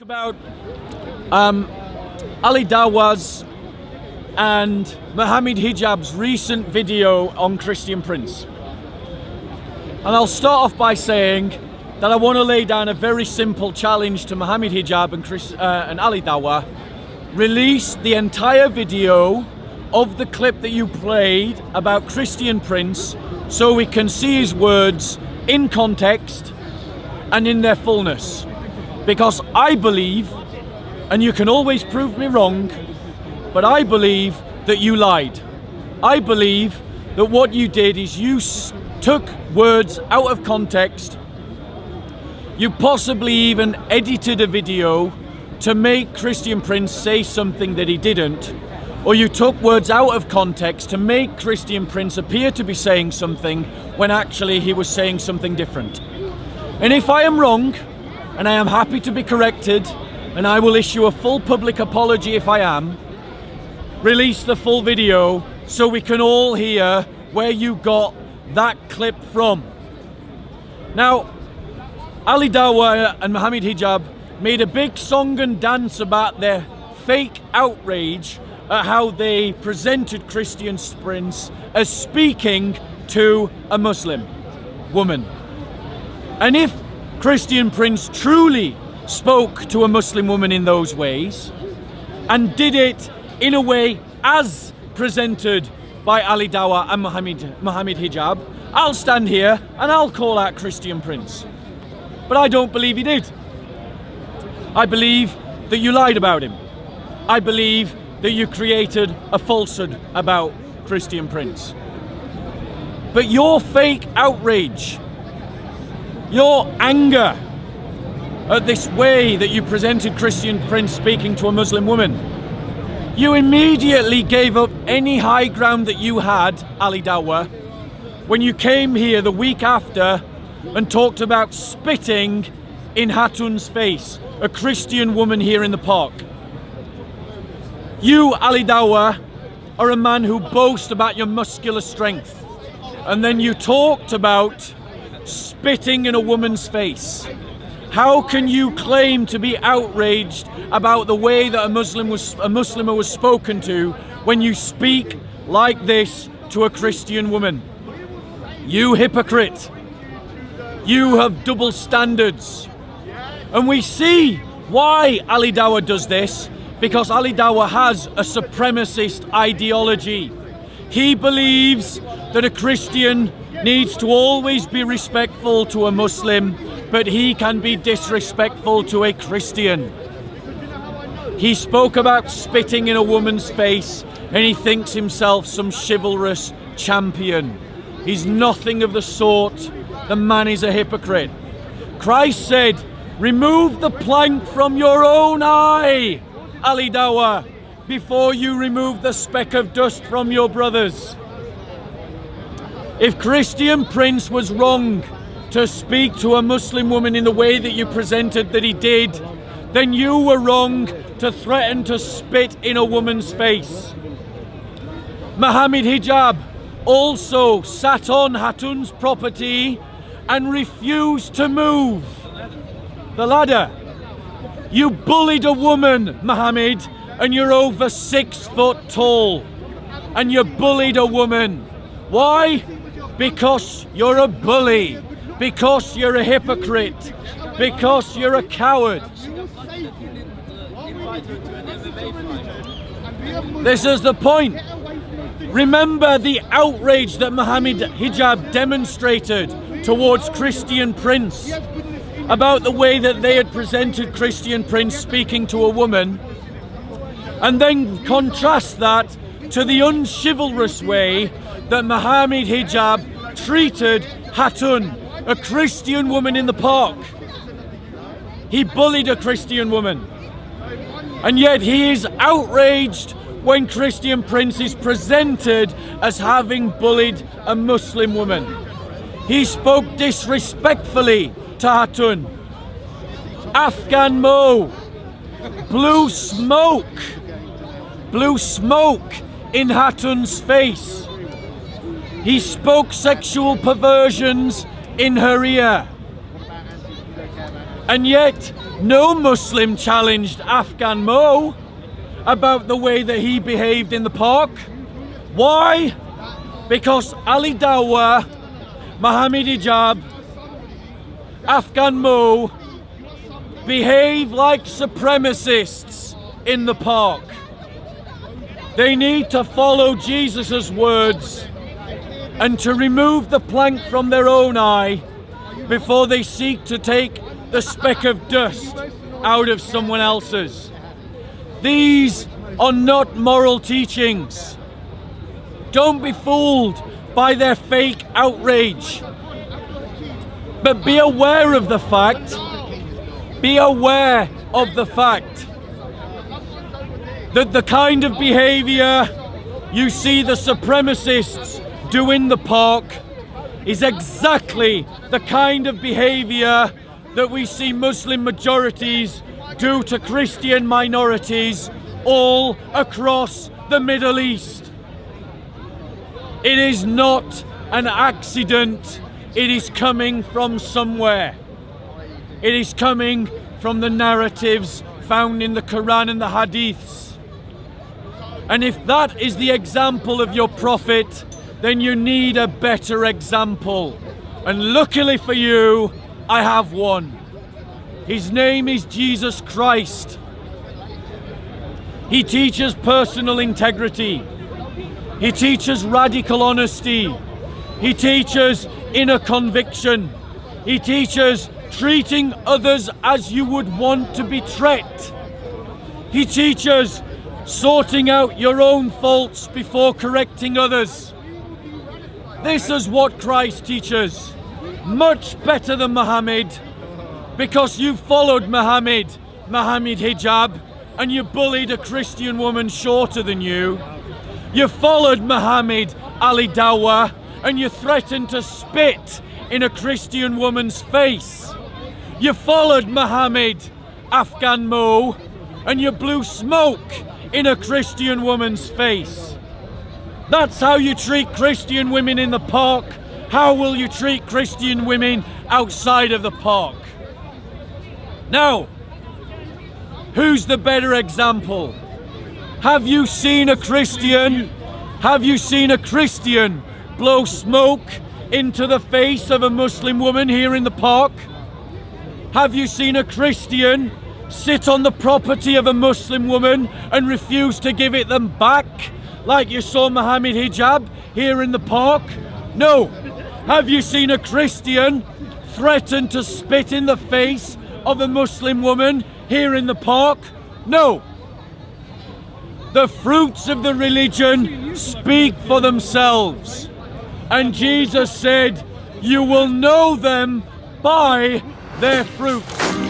About Ali Dawah's and Mohammed Hijab's recent video on Christian Prince. And I'll start off by saying that I want to lay down a very simple challenge to Mohammed Hijab and Ali Dawah. Release the entire video of the clip that you played about Christian Prince so we can see his words in context and in their fullness. Because I believe, and you can always prove me wrong, but I believe that you lied. I believe that what you did is you took words out of context. You possibly even edited a video to make Christian Prince say something that he didn't. Or you took words out of context to make Christian Prince appear to be saying something when actually he was saying something different. And if I am wrong, and I am happy to be corrected, and I will issue a full public apology if I am, release the full video so we can all hear where you got that clip from. Now, Ali Dawah and Mohammed Hijab made a big song and dance about their fake outrage at how they presented Christian Prince as speaking to a Muslim woman. And if Christian Prince truly spoke to a Muslim woman in those ways and did it in a way as presented by Ali Dawah and Mohammed Hijab, I'll stand here and I'll call out Christian Prince. But I don't believe he did. I believe that you lied about him. I believe that you created a falsehood about Christian Prince. But your fake outrage, your anger at this way that you presented Christian Prince speaking to a Muslim woman, you immediately gave up any high ground that you had, Ali Dawah, when you came here the week after and talked about spitting in Hatun's face, a Christian woman here in the park. You, Ali Dawah, are a man who boasts about your muscular strength, and then you talked about spitting in a woman's face. How can you claim to be outraged about the way that a Muslimah was spoken to when you speak like this to a Christian woman? You hypocrite. You have double standards. And we see why Ali Dawah does this, because Ali Dawah has a supremacist ideology. He believes that a Christian needs to always be respectful to a Muslim, but he can be disrespectful to a Christian. He spoke about spitting in a woman's face and he thinks himself some chivalrous champion. He's nothing of the sort. The man is a hypocrite. Christ said, "Remove the plank from your own eye, Ali Dawah, before you remove the speck of dust from your brother's." If Christian Prince was wrong to speak to a Muslim woman in the way that you presented that he did, then you were wrong to threaten to spit in a woman's face. Mohammed Hijab also sat on Hatun's property and refused to move the ladder. You bullied a woman, Mohammed, and you're over 6 foot tall. And you bullied a woman. Why? Because you're a bully. Because you're a hypocrite. Because you're a coward. This is the point. Remember the outrage that Mohammed Hijab demonstrated towards Christian Prince about the way that they had presented Christian Prince speaking to a woman, and then contrast that to the unchivalrous way that Mohammed Hijab treated Hatun, a Christian woman in the park. He bullied a Christian woman, and yet he is outraged when Christian Prince is presented as having bullied a Muslim woman. He spoke disrespectfully to Hatun. Afghan Mo blew smoke in Hatun's face. He spoke sexual perversions in her ear. And yet No Muslim challenged Afghan Mo about the way that he behaved in the park. Why? Because Ali DAWAH, Mohammed HIJAB, Afghan Mo behave like supremacists in the park. They need to follow Jesus' words and to remove the plank from their own eye before they seek to take the speck of dust out of someone else's. These are not moral teachings. Don't be fooled by their fake outrage. But be aware of the fact, that the kind of behavior you see the supremacists do in the park is exactly the kind of behavior that we see Muslim majorities do to Christian minorities all across the Middle East. It is not an accident. It is coming from somewhere. It is coming from the narratives found in the Quran and the Hadiths. And if that is the example of your prophet, then you need a better example. And luckily for you, I have one. His name is Jesus Christ. He teaches personal integrity. He teaches radical honesty. He teaches inner conviction. He teaches treating others as you would want to be treated. He teaches sorting out your own faults before correcting others. This is what Christ teaches. Much better than Muhammad, because you followed Muhammad HIJAB, and you bullied a Christian woman shorter than you. You followed Muhammad Ali DAWAH, and you threatened to spit in a Christian woman's face. You followed Muhammad Afghan Mo, and you blew smoke in a Christian woman's face. That's how you treat Christian women in the park. How will you treat Christian women outside of the park? Now, who's the better example? Have you seen a Christian blow smoke into the face of a Muslim woman here in the park? Have you seen a Christian sit on the property of a Muslim woman and refuse to give it them back, like you saw Mohammed HIJAB here in the park? No. Have you seen a Christian threaten to spit in the face of a Muslim woman here in the park? No. The fruits of the religion speak for themselves. And Jesus said, you will know them by their fruits.